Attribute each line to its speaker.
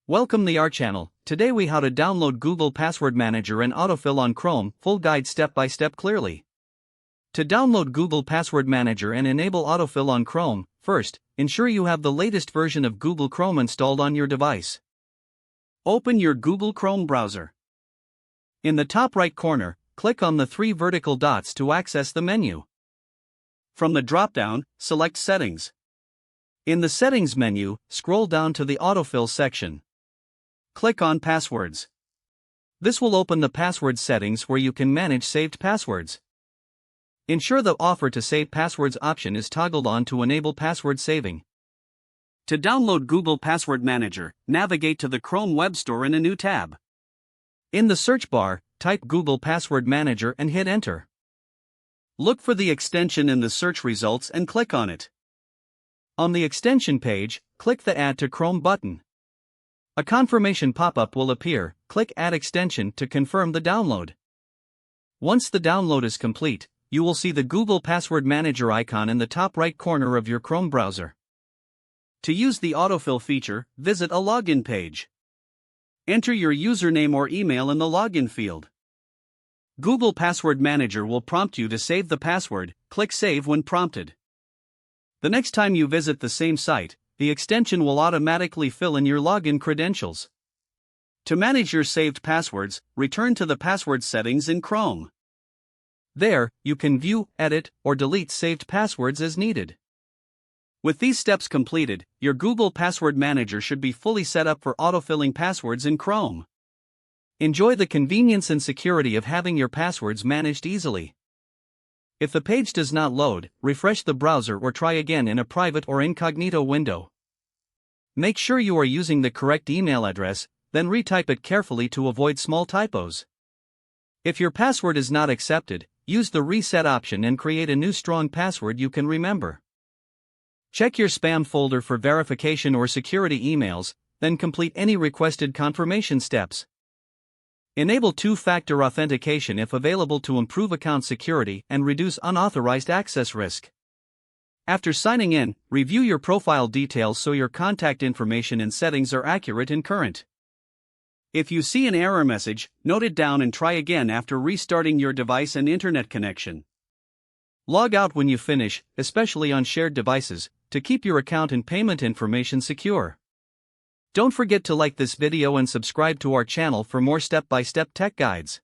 Speaker 1: Welcome to our channel. Today we how to download Google Password Manager and Autofill on Chrome, full guide step by step clearly. To download Google Password Manager and enable Autofill on Chrome, first, ensure you have the latest version of Google Chrome installed on your device. Open your Google Chrome browser. In the top right corner, click on the three vertical dots to access the menu. From the drop-down, select Settings. In the Settings menu, scroll down to the Autofill section. Click on Passwords. This will open the password settings where you can manage saved passwords. Ensure the Offer to Save Passwords option is toggled on to enable password saving. To download Google Password Manager, navigate to the Chrome Web Store in a new tab. In the search bar, type Google Password Manager and hit Enter. Look for the extension in the search results and click on it. On the extension page, click the Add to Chrome button. A confirmation pop-up will appear. Click Add Extension to confirm the download. Once the download is complete, you will see the Google Password Manager icon in the top right corner of your Chrome browser. To use the autofill feature, visit a login page. Enter your username or email in the login field. Google Password Manager will prompt you to save the password. Click Save when prompted. The next time you visit the same site, the extension will automatically fill in your login credentials. To manage your saved passwords, return to the password settings in Chrome. There, you can view, edit, or delete saved passwords as needed. With these steps completed, your Google Password Manager should be fully set up for autofilling passwords in Chrome. Enjoy the convenience and security of having your passwords managed easily. If the page does not load, refresh the browser or try again in a private or incognito window. Make sure you are using the correct email address, then retype it carefully to avoid small typos. If your password is not accepted, use the reset option and create a new strong password you can remember. Check your spam folder for verification or security emails, then complete any requested confirmation steps. Enable two-factor authentication if available to improve account security and reduce unauthorized access risk. After signing in, review your profile details so your contact information and settings are accurate and current. If you see an error message, note it down and try again after restarting your device and internet connection. Log out when you finish, especially on shared devices, to keep your account and payment information secure. Don't forget to like this video and subscribe to our channel for more step-by-step tech guides.